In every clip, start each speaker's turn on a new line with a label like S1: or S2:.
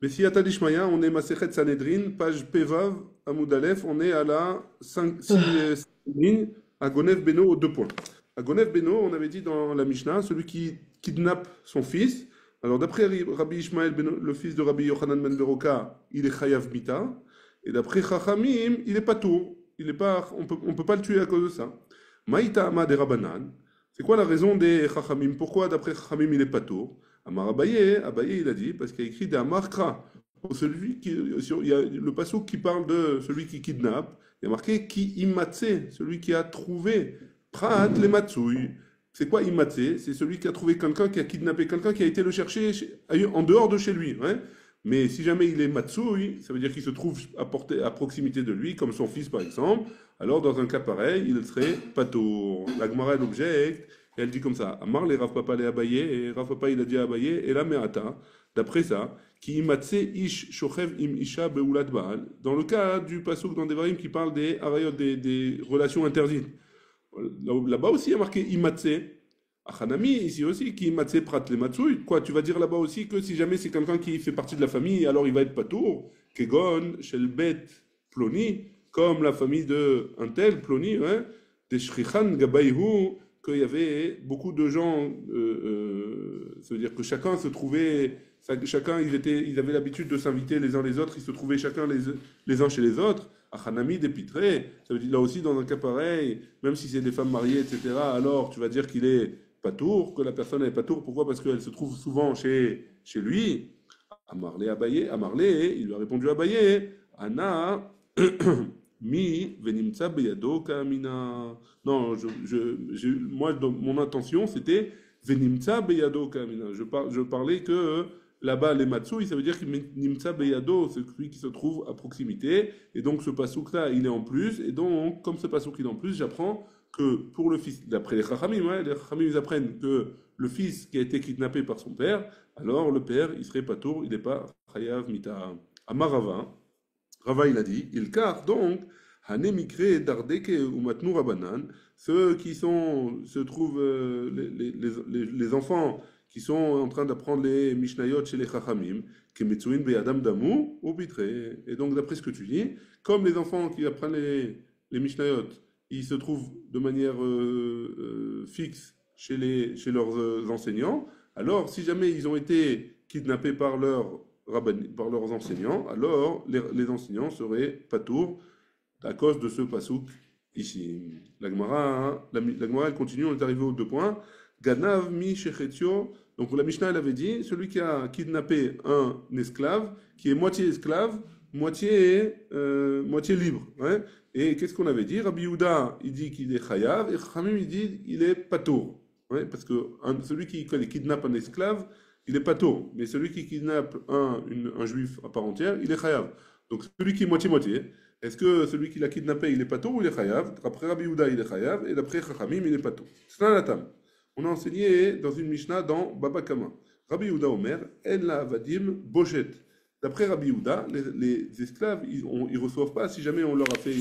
S1: Messiyata Dishmaya, on est Masechet Sanhedrin, page Pevav, Amoud Aleph, on est à la 6 ligne, à Gonev Beno, aux 2 points. À Gonev Beno, on avait dit dans la Mishnah, celui qui kidnappe son fils. Alors d'après Rabbi Ishmael, le fils de Rabbi Yochanan ben Beroka, il est Chayav Mita. Et d'après Chachamim, il est pas tour. Il est pas, on peut pas le tuer à cause de ça. Maïta Ama de Rabanan. C'est quoi la raison des Chachamim? Pourquoi d'après Chachamim, il est pas tour? Amar Abaye, Abaye il a dit, parce qu'il y a écrit des Amarkra. Celui qui, il y a le passouk qui parle de celui qui kidnappe. Il y a marqué qui imatse, celui qui a trouvé. Prat le matsui. C'est quoi imatse? C'est celui qui a trouvé quelqu'un, qui a kidnappé quelqu'un, qui a été le chercher en dehors de chez lui. Ouais. Mais si jamais il est matsui, ça veut dire qu'il se trouve à proximité de lui, comme son fils par exemple. Alors dans un cas pareil, il serait pato. La Gemara elle objecte. Et elle dit comme ça, Amar les Rav Papa les Abaye, et Rav Papa il a dit à Abaye, et la Meata, d'après ça, qui imatse ish shochev im isha beulat baal, dans le cas du pasuk dans Devarim qui parle des arayot, des relations interdites. Là-bas aussi il y a marqué imatse, Achanami, ici aussi, qui imatse prat le matsui. Quoi, tu vas dire là-bas aussi que si jamais c'est quelqu'un qui fait partie de la famille, alors il va être patour, kegon, shelbet, ploni, comme la famille de un tel, ploni, hein, des shrichan gabayhu, qu'il y avait beaucoup de gens, ça veut dire que chacun se trouvait, chacun ils avaient l'habitude de s'inviter les uns les autres, ils se trouvaient chacun les uns chez les autres. Achanami dépitré, ça veut dire là aussi dans un cas pareil, même si c'est des femmes mariées, etc., alors tu vas dire qu'il est patour, que la personne est patour, pourquoi? Parce qu'elle se trouve souvent chez lui. Amarlé Abaye, Amarlé, il lui a répondu Abaye, Anna, mi venimtsa beyado kamina. Non, moi, mon intention, c'était venimtsa beyado kamina. Je parlais que là-bas, les matsui, ça veut dire que nimtsa beyado, c'est celui qui se trouve à proximité. Et donc, ce pasouk-là, il est en plus. Et donc, comme ce pasouk, il est en plus, j'apprends que pour le fils, d'après les chachamim, hein, les chachamim, ils apprennent que le fils qui a été kidnappé par son père, alors le père, il serait pas tour, il n'est pas chayav mita. Amarava, Rava, il a dit, il car donc, hanemikre dardeke ou matnu rabanan, ceux qui se trouvent, les enfants qui sont en train d'apprendre les mishnayot chez les chachamim, qui metsuin beyadam damu ou bitre. Et donc, d'après ce que tu dis, comme les enfants qui apprennent les mishnayot, ils se trouvent de manière fixe chez leurs enseignants, alors si jamais ils ont été kidnappés par leurs enseignants, alors les enseignants seraient patours à cause de ce pasouk ici. La Gemara, hein, la Gemara, elle continue, on est arrivé aux 2 points. Ganav mi shechetio. Donc la Mishnah, elle avait dit, celui qui a kidnappé un esclave, qui est moitié esclave, moitié libre. Ouais. Et qu'est-ce qu'on avait dit? Rabbi Yehuda, il dit qu'il est chayav, et Chamim, il dit qu'il est patour. Ouais, parce que celui qui kidnappe un esclave, il est pato, mais celui qui kidnappe un juif à part entière, il est chayav. Donc celui qui est moitié-moitié, est-ce que celui qui l'a kidnappé, il est pato ou il est chayav? D'après Rabbi Yehuda, il est chayav, et d'après Chachamim, il est pato. C'est un atam. On a enseigné dans une Mishnah dans Baba Kama. Rabbi Yehuda Omer, En la vadim bochet. D'après Rabbi Yehuda, les esclaves, ils reçoivent pas si jamais on leur a fait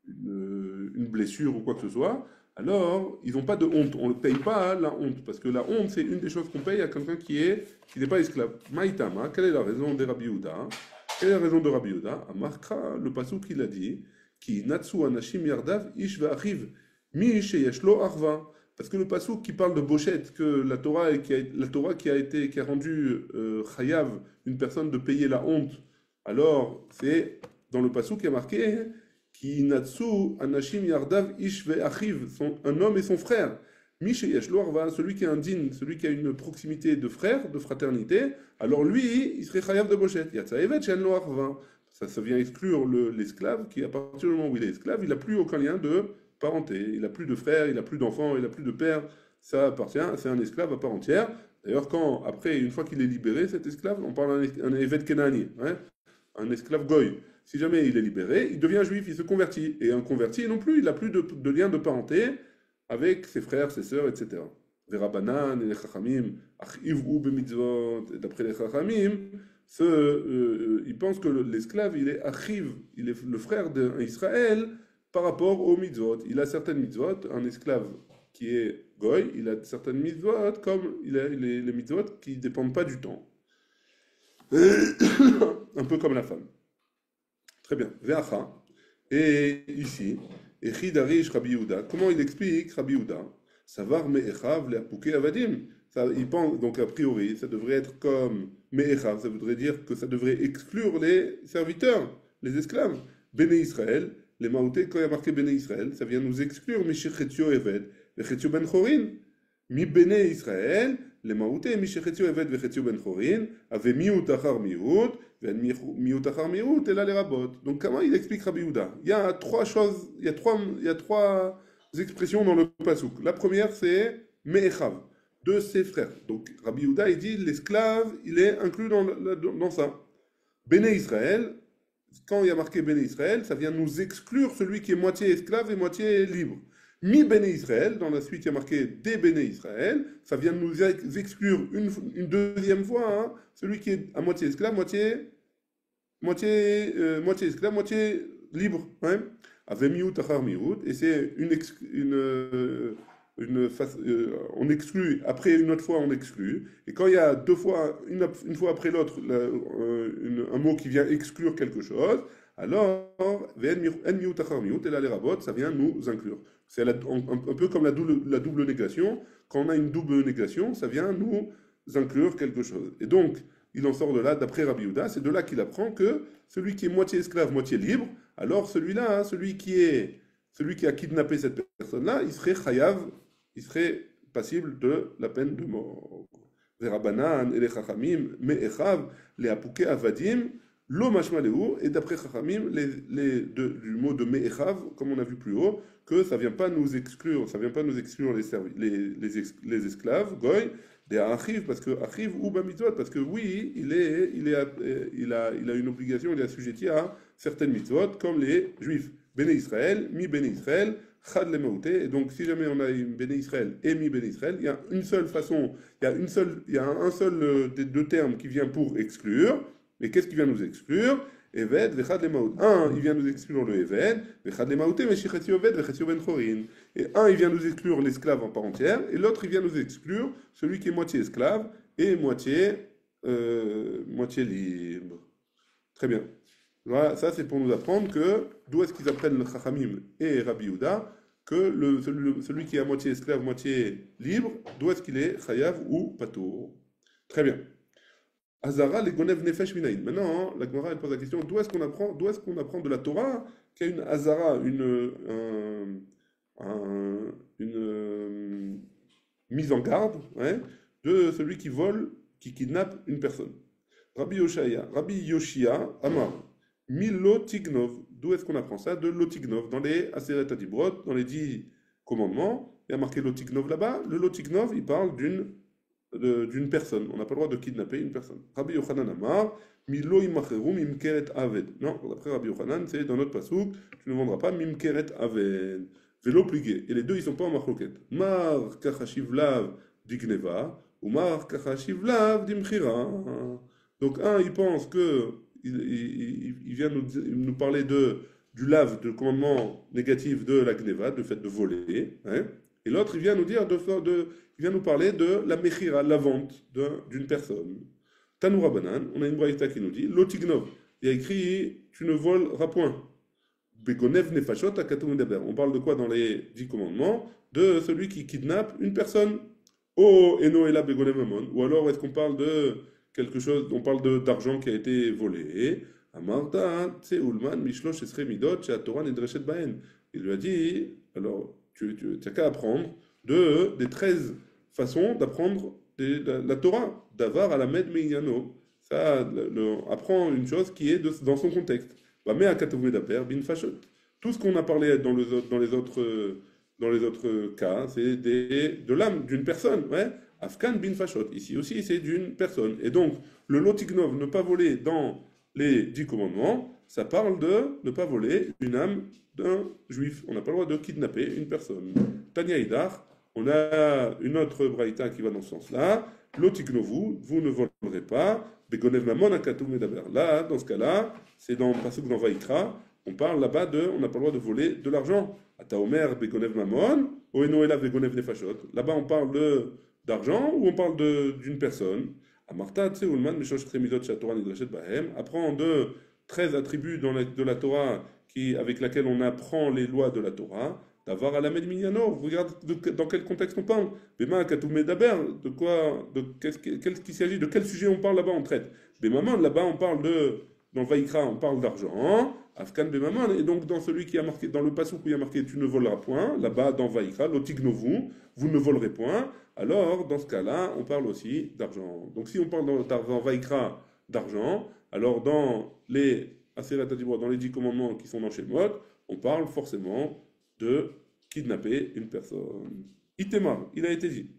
S1: une blessure ou quoi que ce soit, alors ils n'ont pas de honte. On ne paye pas la honte, parce que la honte, c'est une des choses qu'on paye à quelqu'un qui n'est pas esclave. Maïtama, quelle est la raison de Rabbi Yehuda? Quelle est la raison de Rabbi Yehuda? Amarkra, le passou qu'il a dit, qui natsu anashim yardav ish ve'achiv mi sheyeshlo arva. Parce que le passou qui parle de bochette, que la Torah qui a rendu chayav une personne de payer la honte, alors c'est dans le passou qui a marqué qui natsu anashim yardav ish ve'achiv, un homme et son frère. Misheyesh lo arva, celui qui est indigne, celui qui a une proximité de frère, de fraternité, alors lui, il serait chayav de bochette. Yatsaevet shen lo arva. Ça vient exclure l'esclave qui, à partir du moment où il est esclave, il n'a plus aucun lien de parenté. Il n'a plus de frère, il n'a plus d'enfant, il n'a plus de père. Ça appartient, c'est un esclave à part entière. D'ailleurs, après, une fois qu'il est libéré, cet esclave, on parle d'un Evet Kenani, hein, un esclave goy. Si jamais il est libéré, il devient juif, il se convertit. Et un converti non plus, il n'a plus de lien de parenté avec ses frères, ses sœurs, etc. Verabanan et les Chachamim, Achivou bemitzvot, d'après les Chachamim, ils pensent que l'esclave, il est Achiv, il est le frère d'Israël par rapport aux mitzvot. Il a certaines mitzvot, un esclave qui est goy, il a certaines mitzvot, comme il a les mitzvot qui ne dépendent pas du temps. Un peu comme la femme. Très bien. Ve'acha. Et ici, Echid Arish Rabbi Yehuda. Comment il explique Rabbi Yehuda? Savar me'echav le'apouké avadim. Il pense, donc a priori, ça devrait être comme me'echav, ça voudrait dire que ça devrait exclure les serviteurs, les esclaves. Béné Israël, les maoutés, quand il y a marqué Béné Israël, ça vient nous exclure Mishechetio Eved, Vechetio Ben Chorin. Mi Béné Israël, les maoutés, Mishechetio Eved, Vechetio Ben Chorin, avait miut achar miut, miut achar miut, et là les rabot. Donc comment il explique Rabbi Yehuda? Il y a trois choses, il y a trois expressions dans le pasouk. La première c'est me'echav, de ses frères. Donc Rabbi Yehuda il dit l'esclave il est inclus dans ça. Béné Israël, quand il y a marqué Béné Israël, ça vient nous exclure celui qui est moitié esclave et moitié libre. Mi Béné Israël, dans la suite il y a marqué des Béné Israël, ça vient nous exclure une deuxième fois, hein, celui qui est à moitié esclave, moitié esclave, moitié libre. Hein. Avec miut achar miut, et c'est on exclut, après une autre fois on exclut, et quand il y a deux fois, une fois après l'autre, un mot qui vient exclure quelque chose, alors, en miut achar miut, et là les rabots, ça vient nous inclure. C'est un peu comme la double négation. Quand on a une double négation, ça vient nous inclure quelque chose. Et donc, il en sort de là, d'après Rabbi Yehuda, c'est de là qu'il apprend que celui qui est moitié esclave, moitié libre, alors celui-là, celui qui a kidnappé cette personne-là, il serait chayav, il serait passible de la peine de mort. Verabanan, et les chachamim, me'echav, les apouké avadim, lo mashmaleu, et d'après chachamim, du mot de me'echav, comme on a vu plus haut, que ça ne vient pas nous exclure, les esclaves, goy, des achiv, parce que achiv ou bamitzvot, parce que oui, il a une obligation, il est assujetti à certaines mitzvot, comme les juifs. Béné Israël, mi Béné Israël, chad le maouté, et donc si jamais on a une Béné Israël et mi Béné Israël, il y a une seule façon, il y a un seul des deux termes qui vient pour exclure, et qu'est-ce qui vient nous exclure? Eved, vechad le maout. Un, il vient nous exclure le Eved, vechad le maouté, meshichetio Eved, vechetio ben chorin. Et un, il vient nous exclure l'esclave en part entière, et l'autre, il vient nous exclure celui qui est moitié esclave et moitié libre. Très bien. Voilà, ça c'est pour nous apprendre que, d'où est-ce qu'ils apprennent le Chachamim et Rabbi Yehuda, que celui qui est à moitié esclave, moitié libre, d'où est-ce qu'il est, chayav ou patour. Très bien. Hazara les gonev nefesh minaïn. Maintenant, la Gemara elle pose la question d'où est-ce qu'on apprend de la Torah qu'il y a une hazara, une mise en garde de celui qui vole, qui kidnappe une personne. Rabbi Yoshia, Amar, Milo Tignov. D'où est-ce qu'on apprend ça? De Lotignov. Dans les Aseret Adibrot, dans les 10 commandements, il y a marqué Lotignov là-bas. Le Lotignov, il parle d'une personne. On n'a pas le droit de kidnapper une personne. Rabbi Yochanan Amar, Milo imacheru mimkeret aved. Non, d'après Rabbi Yochanan, c'est dans notre pasouk, tu ne vendras pas mimkeret aved. Vélo plié. Et les deux, ils ne sont pas en marloquette. Mar kachashivlav digneva, ou mar kachashivlav dimchira. Donc un, il pense que il vient nous parler du lave, du commandement négatif de la gneva, du fait de voler. Hein. Et l'autre, il vient nous dire il vient nous parler de la mechira, la vente d'une personne. Tanoura Banan, on a une braïta qui nous dit Lotignov. Il y a écrit tu ne voleras point. Begonev nefashot akatum deber. On parle de quoi dans les 10 commandements? De celui qui kidnappe une personne. Oh, eno ela begonev mamon. Ou alors est-ce qu'on parle de quelque chose, on parle d'argent qui a été volé. Amarta, tseulman, mishlosh esre midot, chez Torah nedreshet baen. Il lui a dit alors tu n'as qu'à apprendre des 13 façons d'apprendre la Torah, d'avar à la med meignano. Ça apprend une chose qui est dans son contexte. Mais à katouvé d'aper, bin fashot. Tout ce qu'on a parlé dans les autres cas, c'est de l'âme d'une personne. Ouais. Afkan bin fashot. Ici aussi, c'est d'une personne. Et donc, le lotignov, ne pas voler dans les 10 commandements, ça parle de ne pas voler une âme d'un juif. On n'a pas le droit de kidnapper une personne. Tanya Idar, on a une autre braïta qui va dans ce sens-là. Lotignovu, vous ne volerez pas. Begonev mamon akatum medaber. Là, dans ce cas-là, c'est dans Pasuk dans Vaikra, On parle là-bas on n'a pas le droit de voler de l'argent. Ataomer begonev mamon, oenoela begonev nefashot. Là-bas, on parle d'argent ou on parle d'une personne. Amarta tseulman mishosh tremidot shatora nidreshet bahem. Apprend de 13 attributs de la Torah avec laquelle on apprend les lois de la Torah. D'avoir à la Minyano, regarde dans quel contexte on parle. Bema Katoum Medaber, de quoi, qu'est-ce qu'il s'agit, de quel sujet on parle là-bas, on traite. Bemaman, là-bas on parle dans Vaïkra, on parle d'argent. Afkan Bemaman, et donc dans celui qui a marqué, dans le passage où il y a marqué tu ne voleras point, là-bas dans Vaïkra, l'otignovu, vous ne volerez point. Alors dans ce cas-là, on parle aussi d'argent. Donc si on parle dans Vaïkra d'argent, alors dans les Aseret HaDibur, dans les 10 commandements qui sont dans Shemot, on parle forcément de kidnapper une personne. Itemar, il a été dit.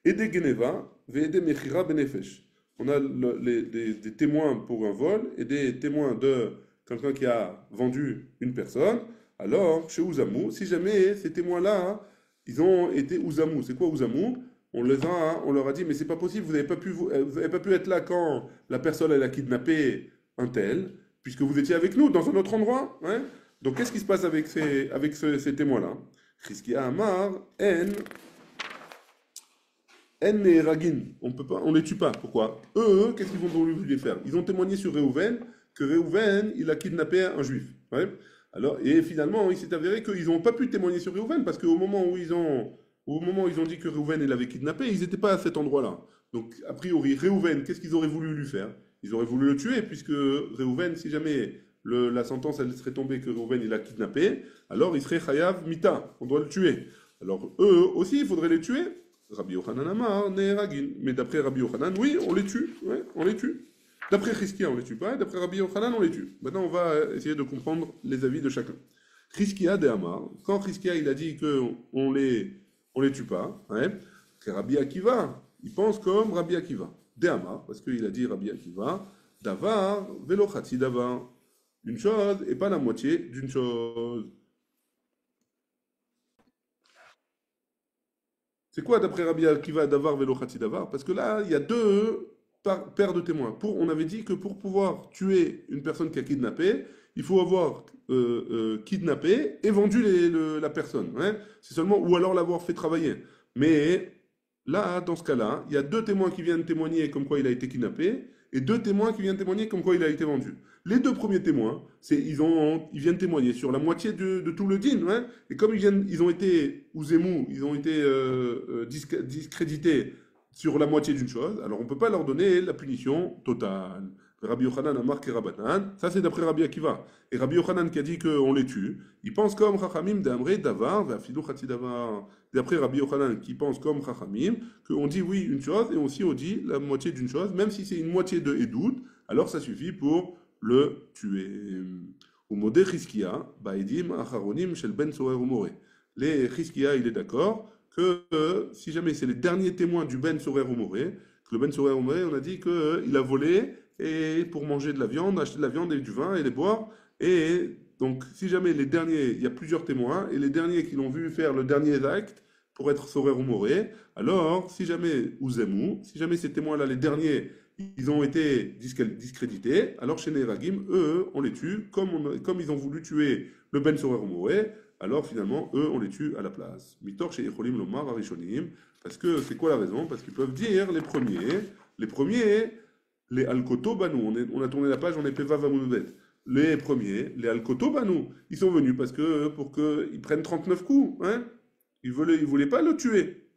S1: Ede Geneva, Ve'ede Mechira Benefesh. On a des témoins pour un vol et des témoins de quelqu'un qui a vendu une personne. Alors, chez Ouzamu, si jamais ces témoins-là, ils ont été Ouzamu. C'est quoi Ouzamu? On leur a dit, mais c'est pas possible, vous n'avez pas pu être là quand la personne elle a kidnappé un tel, puisque vous étiez avec nous dans un autre endroit. Hein. Donc, qu'est-ce qui se passe avec ces témoins-là? Chizkia Amar, En Ragin. On les tue pas. Pourquoi? Eux, qu'est-ce qu'ils vont vouloir faire? Ils ont témoigné sur Réhouven que Réhouven, il a kidnappé un juif. Ouais. Alors, et finalement, il s'est avéré qu'ils n'ont pas pu témoigner sur Réhouven parce qu'au moment où ils ont dit que Réhouven il avait kidnappé, ils n'étaient pas à cet endroit-là. Donc, a priori, Réhouven, qu'est-ce qu'ils auraient voulu lui faire? Ils auraient voulu le tuer, puisque Réhouven, si jamais la sentence elle serait tombée que Réhouven il a kidnappé, alors il serait Chayav Mita, on doit le tuer. Alors, eux aussi, il faudrait les tuer. Rabbi Yochanan Amar, Neheragin. Mais d'après Rabbi Yochanan, oui, on les tue. Ouais, on les tue. D'après Chizkia, on les tue pas. Et d'après Rabbi Yochanan, on les tue. Maintenant, on va essayer de comprendre les avis de chacun. Chizkia de Amar, quand Chizkia il a dit qu'on les tue pas, ouais, que Rabbi Akiva, il pense comme Rabbi Akiva. De Amar, parce qu'il a dit Rabbi Akiva, Davar, Velochati Davar. Une chose et pas la moitié d'une chose. C'est quoi d'après Rabbi Akiva Davar Velo Chati Davar? Parce que là, il y a deux paires de témoins. On avait dit que pour pouvoir tuer une personne qui a kidnappé, il faut avoir kidnappé et vendu la personne. Hein. C'est seulement, ou alors l'avoir fait travailler. Mais là, dans ce cas-là, il y a deux témoins qui viennent témoigner comme quoi il a été kidnappé et deux témoins qui viennent témoigner comme quoi il a été vendu. Les deux premiers témoins, ils viennent témoigner sur la moitié de tout le din. Hein, et comme ils ont été ouzemou, ils ont été discrédités sur la moitié d'une chose, alors on ne peut pas leur donner la punition totale. Rabbi Yochanan a marqué Rabbanan, ça c'est d'après Rabbi Akiva. Et Rabbi Yochanan qui a dit qu'on les tue, il pense comme Chachamim d'Amre Davar, Vafilou Chati Davar. D'après Rabbi Yochanan qui pense comme Chachamim, qu'on dit oui une chose et aussi on dit la moitié d'une chose, même si c'est une moitié de Edoud, alors ça suffit pour le tuer. Ou modé Chizkia, Baedim Acharonim Shel Ben Sorer Umore. Les Chizkia, il est d'accord que si jamais c'est les derniers témoins du Ben Sorer Umore, que le Ben Sorer Umore, on a dit qu'il a volé et pour manger de la viande, acheter de la viande et du vin et les boire. Et donc, si jamais les derniers, il y a plusieurs témoins, et les derniers qui l'ont vu faire le dernier acte pour être Sorer Umore, alors, si jamais Ouzemou, si jamais ces témoins-là, les derniers, ils ont été discrédités, alors chez Neragim, eux, on les tue, comme ils ont voulu tuer le Ben Sorer Umore, alors finalement, eux, on les tue à la place. Mitor chez Echolim Lomar Arishonim, parce que c'est quoi la raison? Parce qu'ils peuvent dire les premiers, les Al-Koto Banou, on a tourné la page, on est Peva Vamounoudet. Les premiers, les Al-Koto Banou, ils sont venus pour qu'ils prennent 39 coups. Hein. Ils voulaient pas le tuer,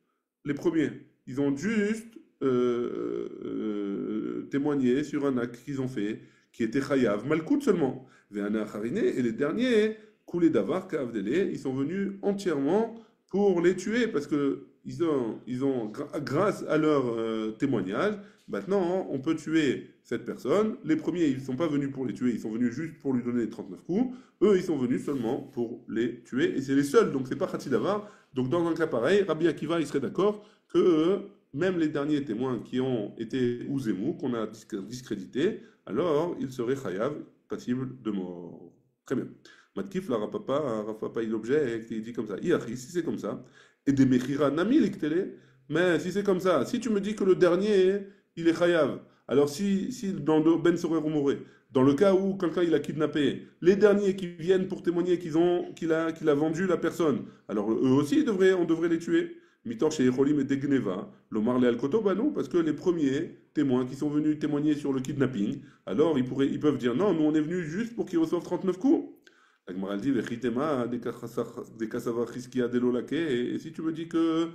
S1: les premiers. Ils ont juste témoigné sur un acte qu'ils ont fait, qui était Chayav, Malkout seulement. Ve'ana Hariné, et les derniers, Koulé Davar, Kavdele, ils sont venus entièrement pour les tuer, parce que grâce à leur témoignage, maintenant, on peut tuer cette personne. Les premiers, ils ne sont pas venus pour les tuer, ils sont venus juste pour lui donner les 39 coups. Eux, ils sont venus seulement pour les tuer, et c'est les seuls, donc c'est pas Khatsi Davar. Donc dans un cas pareil, Rabbi Akiva, il serait d'accord que même les derniers témoins qui ont été Ouzemou, qu'on a discrédités, alors ils seraient Chayav, passibles de mort. Très bien. Matkif, la Rapapa, il objecte, il dit comme ça. Iachi, si c'est comme ça, et des Mechira Nami, mais si c'est comme ça, si tu me dis que le dernier, il est Chayav, Alors si dans le Ben Sorer ou Moré, dans le cas où quelqu'un il a kidnappé, les derniers qui viennent pour témoigner qu'il a vendu la personne, alors eux aussi on devrait les tuer. Mitor chez Echolim et Degneva, l'Omar le Al-Koto, bah non, parce que les premiers témoins qui sont venus témoigner sur le kidnapping, alors ils peuvent dire non, nous on est venus juste pour qu'ils reçoivent 39 coups. La Gemara elle dit, Vechitema, des Kassava Chiskia Delolake, et si tu me dis que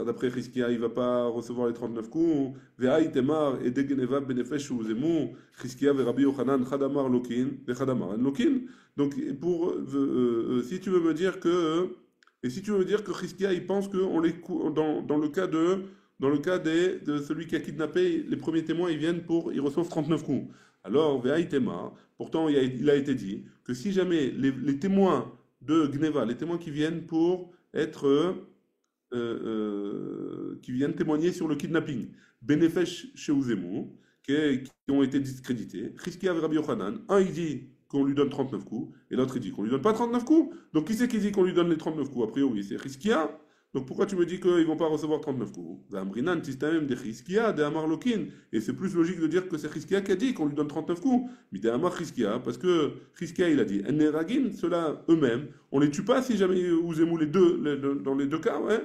S1: d'après Chiskia il va pas recevoir les 39 coups, Ve'ai Temar et Degeneva Benefesh ou Zemou, Chiskia Verabi Yochanan Chadamar Lokin, Vechadamar Lokin. Donc si tu veux me dire que et si tu veux me dire que Chiskia il pense que dans le cas de celui qui a kidnappé les premiers témoins ils reçoivent 39 coups. Alors Ve'ai Temar, pourtant il a été dit que si jamais les témoins de Gneva, les témoins qui viennent pour être qui viennent témoigner sur le kidnapping, Benefesh chez Ouzemou, qui ont été discrédités. Chizkia et Rabbi Yochanan, un il dit qu'on lui donne 39 coups, et l'autre il dit qu'on lui donne pas 39 coups. Donc qui c'est qui dit qu'on lui donne les 39 coups? A priori, c'est Chizkia. Donc pourquoi tu me dis qu'ils vont pas recevoir 39 coups? Zambrinan, système de Chizkia, de Amar Lokin. Et c'est plus logique de dire que c'est Chizkia qui a dit qu'on lui donne 39 coups. Mais de Amar Chizkia, parce que Chizkia il a dit, Eneragin, ceux-là eux-mêmes, on les tue pas si jamais Ouzemou dans les deux cas, ouais.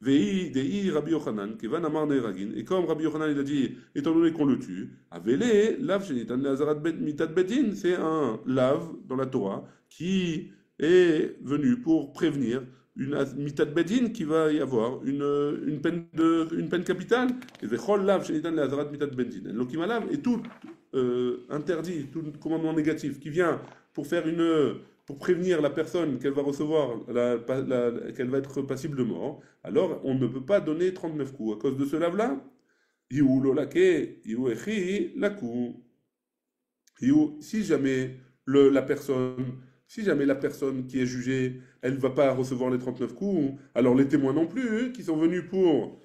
S1: Vei, Dei, Rabbi Yochanan, Kevan Amar Neragin. Et comme Rabbi Yochanan il a dit, étant donné qu'on le tue, Avele, Lav Shenitan Lazarat Mitat Bedin, c'est un lave dans la Torah qui est venu pour prévenir une Mitat Bedin qui va y avoir une peine capitale. Et Vechol Lav Shenitan Lazarat Mitat Bedin. L'Okima Lav est tout interdit, tout commandement négatif qui vient pour faire pour prévenir la personne qu'elle va recevoir, qu'elle va être passible de mort, alors on ne peut pas donner 39 coups. À cause de ce lave-là, si jamais la personne, si jamais la personne qui est jugée, elle ne va pas recevoir les 39 coups, alors les témoins non plus, qui sont venus pour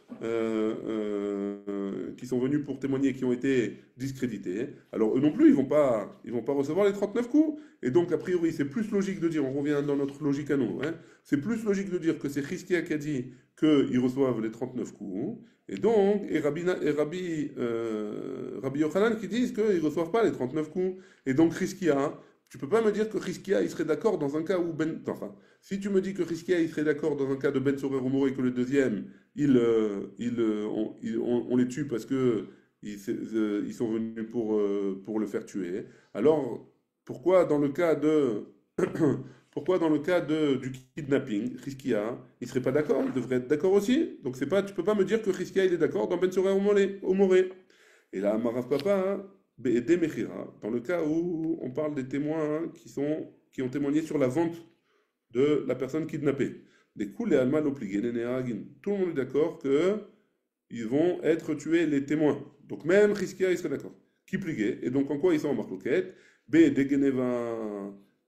S1: témoigner, qui ont été discrédités, alors eux non plus, ils vont pas recevoir les 39 coups. Et donc, a priori, c'est plus logique de dire, on revient dans notre logique à nous, hein, c'est plus logique de dire que c'est Chizkia qui a dit qu'ils reçoivent les 39 coups, et donc, Rabbi Yochanan qui disent qu'ils ne reçoivent pas les 39 coups. Et donc, Chizkia, tu peux pas me dire que Chizkia, il serait d'accord dans un cas où Enfin, si tu me dis que Chizkia, il serait d'accord dans un cas de Ben Sorer ou Moré, que le deuxième, on les tue parce que ils sont venus pour le faire tuer. Alors, pourquoi dans le cas du kidnapping, Chizkia, il serait pas d'accord? Il devrait être d'accord aussi. Donc tu peux pas me dire que Chizkia, il est d'accord dans Ben Sorer ou Moré. Et là, Marav Papa, hein, Be'edé Mechira, dans le cas où on parle des témoins hein, qui ont témoigné sur la vente de la personne kidnappée. Des coups, les Alma l'obligé, tout le monde est d'accord qu'ils vont être tués, les témoins. Donc même Chizkia, il serait d'accord. Qui pliguait. Et donc en quoi ils sont en marloquette? Be'edé Geneva,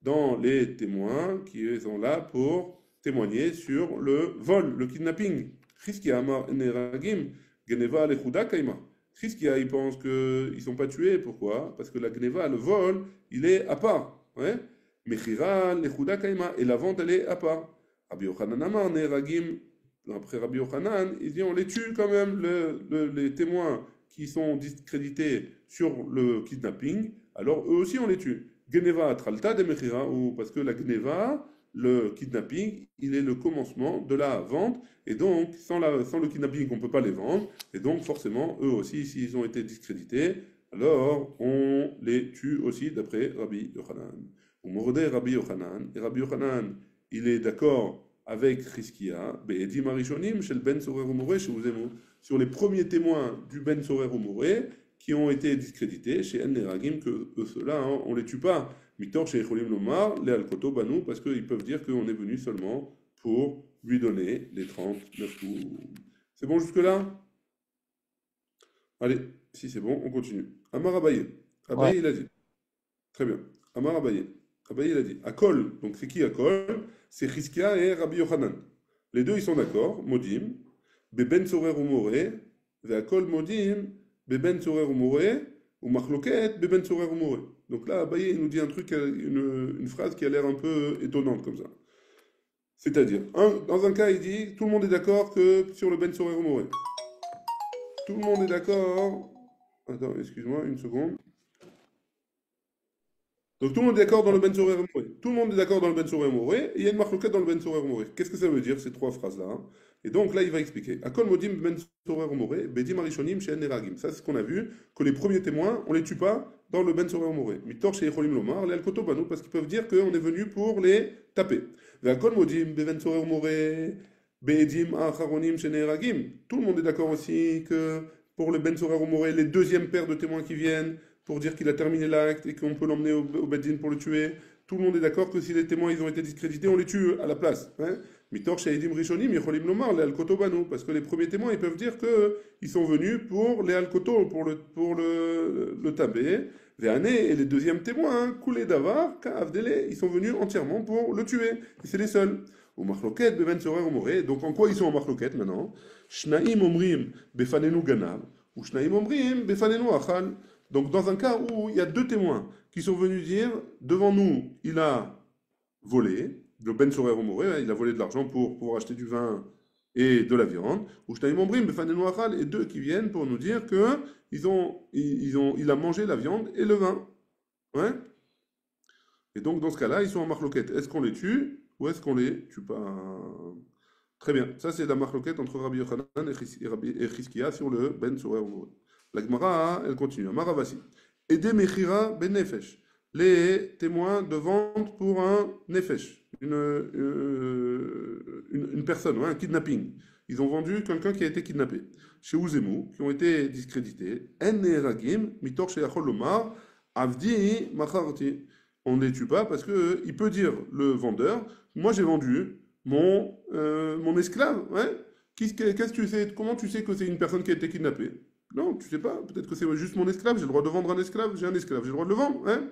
S1: dans les témoins qui sont là pour témoigner sur le vol, le kidnapping. Chizkia Amar Neragim, Geneva Lechuda Kaima. Chizkia, il pense qu'ils ne sont pas tués. Pourquoi? Parce que la gneva, le vol, il est à part. Ouais? Mechira, lechuda kaima. Et la vente, elle est à part. Rabbi Yochanan Amar, Neragim. Après Rabbi Yochanan, il dit on les tue quand même, les témoins qui sont discrédités sur le kidnapping. Alors eux aussi, on les tue. Gneva, tralta de mechira. Ou parce que la gneva, le kidnapping, il est le commencement de la vente. Et donc, sans le kidnapping, on ne peut pas les vendre. Et donc, forcément, eux aussi, s'ils ont été discrédités, alors on les tue aussi, d'après Rabbi Yochanan. Ou mordé Rabbi Yochanan. Et Rabbi Yochanan, il est d'accord avec Chizkia, Be'edim Arishonim, chez le Ben Sorer Umoré, chez Ouzemou, sur les premiers témoins du Ben Sorer Umoré qui ont été discrédités, chez En Neragim, que ceux-là, hein, on ne les tue pas. Mitor chez Echolim Lomar, les Al-Koto Banou, parce qu'ils peuvent dire qu'on est venu seulement pour lui donner les 39 coups. C'est bon jusque-là? Allez, si c'est bon, on continue. Amar Abaye.
S2: Ouais.
S1: Abaye, il a dit. Très bien. Amar Abaye. Abaye, il a dit. Akol. Donc c'est qui Akol? C'est Chizkia et Rabbi Yochanan. Les deux, ils sont d'accord. Modim. Beben Sorer Umoré. Ve Akol Modim. Beben Sorer Umoré. Ou Machloket. Beben Sorer Umoré. Donc là, Abaye, il nous dit un truc, une phrase qui a l'air un peu étonnante comme ça. C'est-à-dire, dans un cas, il dit, tout le monde est d'accord que sur le Ben Sorer Umoré. Tout le monde est d'accord. Attends, excuse-moi, une seconde. Donc tout le monde est d'accord dans le Ben Sorer Moré. Tout le monde est d'accord dans le Ben Sorer Moré. Et il y a une marloquette dans le Ben Sorer Moré. Qu'est-ce que ça veut dire, ces trois phrases-là, hein? Et donc là, il va expliquer. Akol Modim Ben Sorer Moré, Bedim Arishonim Shen Neragim. Ça, c'est ce qu'on a vu, que les premiers témoins, on ne les tue pas dans le Ben Sorer Moré. Mitor Shei Cholim Lomar, les Alkoto Banu, parce qu'ils peuvent dire qu'on est venu pour les taper. Akol Modim Ben Sorer Moré, Bedim Acharonim Shen Neragim. Tout le monde est d'accord aussi que pour le Ben Sorer Moré, les deuxièmes paires de témoins qui viennent, pour dire qu'il a terminé l'acte et qu'on peut l'emmener au Beddin pour le tuer. Tout le monde est d'accord que si les témoins ils ont été discrédités, on les tue à la place. Hein. Mitor Shahidim Rishonim, Yecholim Lomar, les Al-Koto Banu. Parce que les premiers témoins, ils peuvent dire qu'ils sont venus pour les Al-Koto, pour le taber. Et les deuxièmes témoins, Koulé Davar, Ka'avdele, ils sont venus entièrement pour le tuer. Et c'est les seuls. Au Marloket, Beven Sorer Omoré. Donc en quoi ils sont en Marloket maintenant? Shnaim Omrim, Befanenu Ganav. Ou Shnaim Omrim, Befanenu Achal. Donc, dans un cas où il y a deux témoins qui sont venus dire devant nous, il a volé, le Ben Sorer Omoré, il a volé de l'argent pour pouvoir acheter du vin et de la viande, ou Shnaim Ombrim, Befanenu Achal, et deux qui viennent pour nous dire que il a mangé la viande et le vin. Ouais. Et donc, dans ce cas-là, ils sont en marloquette. Est-ce qu'on les tue ou est-ce qu'on les tue pas? Très bien. Ça, c'est la marloquette entre Rabbi Yochanan et Chizkiya sur le Ben Sorer Omoré. La Gemara, elle continue. Maravasi. Ede Mechira ben Nefesh. Les témoins de vente pour un Nefesh. Une personne, ouais, un kidnapping. Ils ont vendu quelqu'un qui a été kidnappé. Chez Ouzemou, qui ont été discrédités. En Neragim, Mitor Sheyachol Lomar, Avdi Macharti. On ne les tue pas parce qu'il peut dire, le vendeur, moi j'ai vendu mon esclave. Ouais. Qu'est-ce que tu sais, comment tu sais que c'est une personne qui a été kidnappée? Non, tu sais pas. Peut-être que c'est juste mon esclave. J'ai le droit de vendre un esclave. J'ai un esclave. J'ai le droit de le vendre. Hein.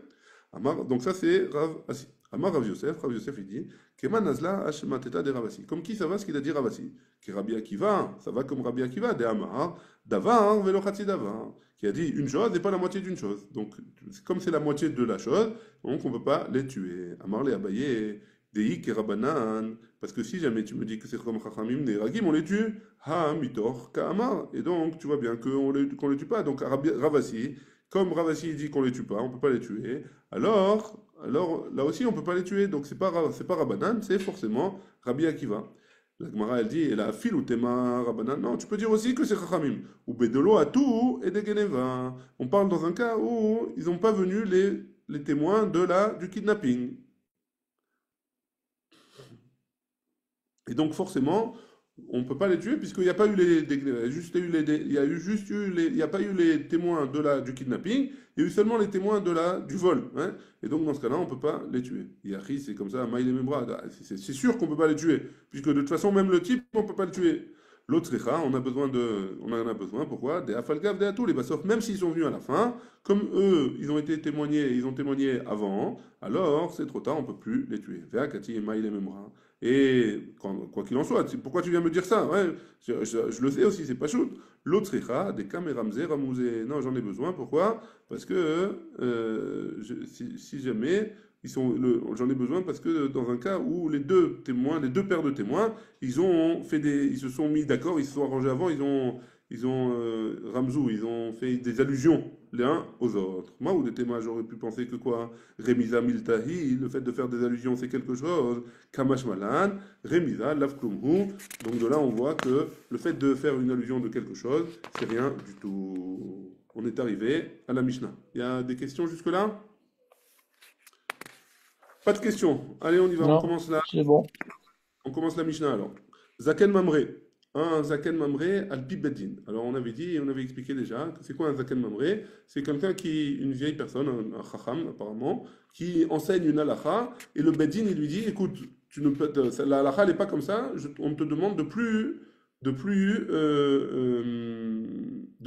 S1: Amar, donc ça c'est Rav Assi. Amar Rav Yosef. Rav Yosef il dit Keman Nazla Hashmateta de Ravasi. Comme qui ça va ce qu'il a dit Ravasi? Qui Rabbi Akiva. Ça va comme Rabbi Akiva. De Amar. Davar velo Chatzi Davar. Qui a dit une chose et pas la moitié d'une chose. Donc comme c'est la moitié de la chose, donc on ne peut pas les tuer. Amar les Abaye. Dei Kerabanan. Parce que si jamais tu me dis que c'est comme Chachamim, les Ragim, on les tue. Ha, mitor, Ka'amar. Et donc, tu vois bien qu'on les tue pas. Donc, Ravasi, comme Ravasi dit qu'on les tue pas, on peut pas les tuer. Alors là aussi, on peut pas les tuer. Donc, c'est pas Rabbanan, c'est forcément Rabbi Akiva. La Gemara, elle dit, et la fil ou tema Rabbanan. Non, tu peux dire aussi que c'est Chachamim. Ou Bedolo Atou et des Geneva. On parle dans un cas où ils n'ont pas venu les témoins du kidnapping. Et donc forcément, on ne peut pas les tuer puisqu'il n'y a pas eu il y a pas eu les témoins du kidnapping, il y a eu seulement les témoins du vol. Hein. Et donc dans ce cas-là, on ne peut pas les tuer. Yahri, c'est comme ça, Maïl et Membra, c'est sûr qu'on ne peut pas les tuer, puisque de toute façon, même le type, on ne peut pas le tuer. L'autre on en a besoin, pourquoi? Des afalgav, des atouts, les bassofs, même s'ils sont venus à la fin, comme eux, ils ont témoigné avant, alors c'est trop tard, on ne peut plus les tuer. Ve'akati et Maïl et Membra. Et quoi qu'il en soit, pourquoi tu viens me dire ça? Ouais, je le sais aussi, c'est pas chaud. L'autre des caméramzé, ramouzé. Non, j'en ai besoin. Pourquoi? Parce que si jamais j'en ai besoin parce que dans un cas où les deux paires de témoins, ils se sont mis d'accord, ils se sont arrangés avant, Ramzou, ils ont fait des allusions les uns aux autres. Moi, ou des témoins, j'aurais pu penser que quoi? Remisa miltahi, le fait de faire des allusions, c'est quelque chose. Kamash malan, remisa, lavklumhu. Donc de là, on voit que le fait de faire une allusion de quelque chose, c'est rien du tout. On est arrivé à la Mishnah. Il y a des questions jusque-là? Pas de questions. Allez, on y va, on
S2: Non,
S1: commence là.
S2: c'est bon.
S1: On commence la Mishnah alors. Zaken Mamré. Un Zaken Mamré al Beddin. Alors on avait dit, on avait expliqué déjà, que c'est quoi un Zaken Mamré? C'est quelqu'un une vieille personne, un Chacham apparemment, qui enseigne une halakha, et le Beddin il lui dit, écoute, la halakha elle n'est pas comme ça, on te demande de plus, de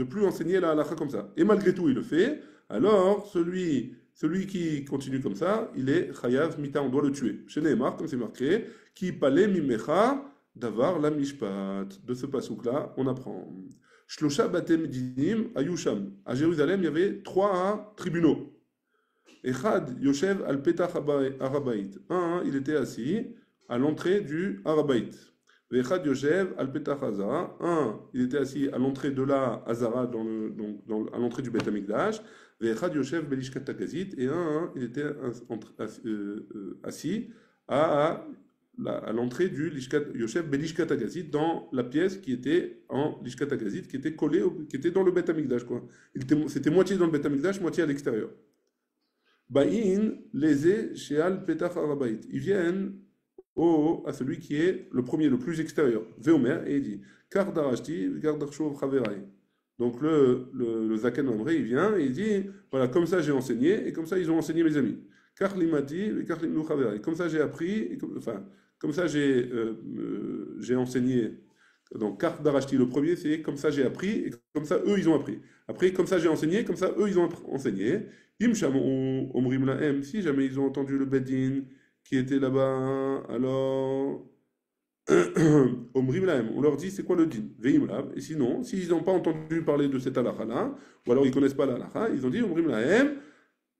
S1: plus enseigner la halakha comme ça. Et malgré tout il le fait, alors celui qui continue comme ça, il est Chayav Mita, on doit le tuer. Chez Nehemar, comme c'est marqué, qui palait mimecha davar la mishpat. De ce pasouk-là, on apprend. Shlosha batem dinim ayusham. À Jérusalem, il y avait 3 tribunaux. Echad yoshev al petach harabait. Un, il était assis à l'entrée du harabait. Vechad Yoshev al Petach Hazara. Un, il était assis à l'entrée de la Hazara, à l'entrée du Beth Amikdash. Vechad Yoshev Belishkat Agazit. Et un, il était assis à l'entrée du Yoshev Belishkat Agazit, dans la pièce qui était en Lishkat Agazit, qui était collée, qui était dans le Beth Amikdash, quoi. C'était moitié dans le Beth Amikdash, moitié à l'extérieur. Ba'in, leze, sheal, petach harabait. Ils viennent à celui qui est le premier, le plus extérieur. Veomer, et il dit, Kar darashti, kar darshov chaverai. Donc le Zaken Mamre, il vient et il dit, voilà, comme ça j'ai enseigné, et comme ça ils ont enseigné mes amis. Kar limati, kar limnu chaverai. Comme ça j'ai appris, comme ça j'ai enseigné. Donc, Kar Darashti, le premier, c'est comme ça j'ai appris, et comme ça eux ils ont appris. Après, comme ça j'ai enseigné, comme ça eux ils ont enseigné. Imsham Omrim Lahem, si jamais ils ont entendu le Bedin qui était là-bas, alors. Omrim Lahem, on leur dit c'est quoi le din, Veim Lav. Et sinon, s'ils n'ont pas entendu parler de cette halakha-là, ou alors ils ne connaissent pas la halakha, ils ont dit Omrim Lahem,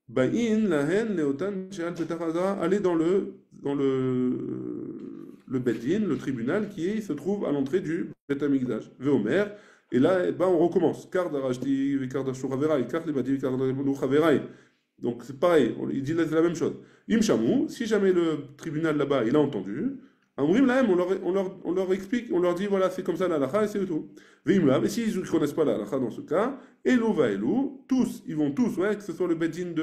S1: Ba'in Lahen Leotan Sheal Petaraza, allez le Beddin, le tribunal se trouve à l'entrée du Bet Amikdash, Veomer, et là eh ben, on recommence. Kar darashti, kar darshu chaverai, kar libadi, kar darshu chaverai. Donc c'est pareil, il dit la même chose. Im Shamou, si jamais le tribunal là-bas il a entendu, Amrim Lahem, on leur explique, on leur dit voilà, c'est comme ça la halakha et c'est tout. Veim Lahem, et s'ils ne connaissent pas la halakha dans ce cas, Elou va Elou, tous, ils vont tous, ouais, que ce soit le Beddin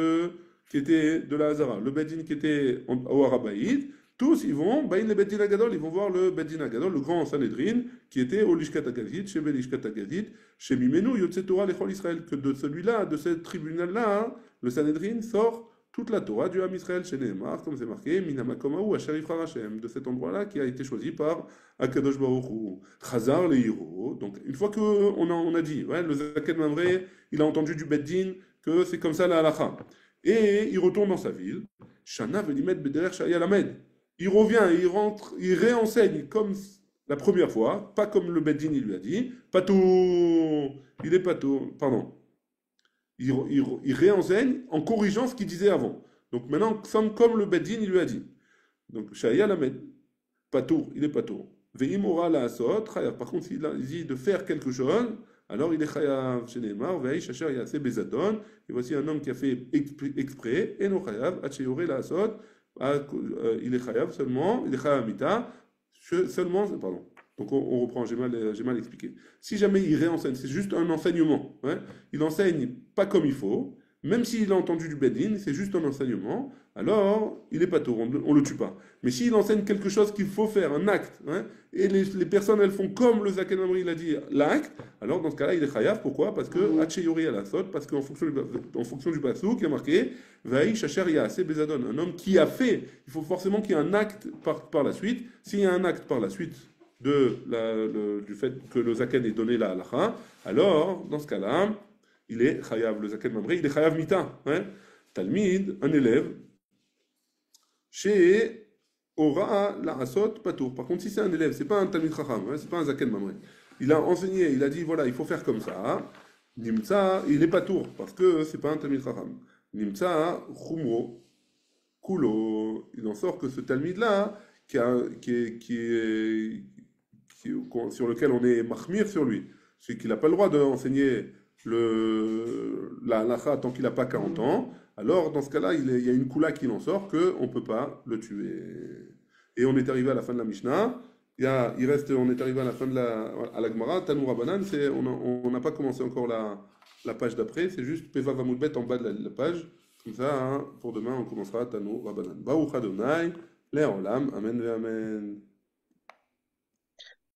S1: qui était de la Hazara, le Beddin qui était au Harabaïd, tous ils vont, bah, les Beddin Agadol, ils vont voir le Beddin Agadol, le grand Sanhedrin, qui était au Lishkat Agazit, chez Belishkat Agazit, chez Mimenu, Yotze Torah, l'Echol Israël, que de celui-là, de ce tribunal-là, hein, le Sanhedrin sort toute la Torah du Ham Israël chez Nehemar, comme c'est marqué, Minamakomaou, Asherif Harachem, de cet endroit-là qui a été choisi par Akadosh Baruch Hu, Chazar Leiro. Donc, une fois qu'on a dit, ouais, le Zaken Mamre, il a entendu du Beddin que c'est comme ça la halakha. Et il retourne dans sa ville, Shana Velimet Bederer Shaya Lamed. Il revient, il rentre, il réenseigne comme la première fois, pas comme le Beddin il lui a dit, Pato, il est Pato, pardon. Il réenseigne en corrigeant ce qu'il disait avant. Donc maintenant, comme le Beddin il lui a dit. Donc, Shaya Lamed, Patour, il est Patour. Veimora la asot, chayav. Par contre, s'il dit de faire quelque chose, alors il est chayav chez Neymar, veish, asher yaseh bezadon. Et voici un homme qui a fait exprès, et non chayav, acheyore la asot. Il est chayav seulement, il est chayav mita, seulement, pardon. Donc on reprend, j'ai mal expliqué. Si jamais il réenseigne, c'est juste un enseignement. Hein, il enseigne pas comme il faut, même s'il a entendu du Beddin, c'est juste un enseignement, alors il est pas tôt, on le tue pas. Mais s'il enseigne quelque chose qu'il faut faire, un acte, hein, et les personnes elles font comme le Zaken Amri il a dit, l'acte, alors dans ce cas-là il est chayav. Pourquoi? Parce que Hacheyori à la sot, parce qu'en fonction du passou qui a marqué Vaï Shacher Yaase Bezadon, un homme qui a fait, il faut forcément qu'il y ait un acte par la suite. S'il y a un acte par la suite du fait que le Zaken ait donné la halakha, alors dans ce cas-là, il est chayav, le Zaken Mamre, il est chayav mita. Hein? Talmid, un élève, chez Ora la asot patour. Par contre, si c'est un élève, c'est pas un Talmid Chacham, hein, c'est pas un Zaken Mamre. Il a enseigné, il a dit voilà, il faut faire comme ça. Nimtsa, il est patour, parce que c'est pas un Talmid Chacham. Nimtsa, chumro, kulo. Il en sort que ce Talmid-là, sur lequel on est mahmir sur lui, c'est qu'il n'a pas le droit d'enseigner la halakha tant qu'il n'a pas 40 ans, alors dans ce cas-là, il y a une koula qui en sort qu'on ne peut pas le tuer. Et on est arrivé à la fin de la Mishnah, on est arrivé à la fin de la Gemara, Tanou Rabbanan, on n'a pas commencé encore la page d'après, c'est juste Peva Vamoudbet en bas de la page, comme ça, hein, pour demain on commencera Tanou Rabbanan. Baruch Adonai, Le'olam, Amen ve Amen.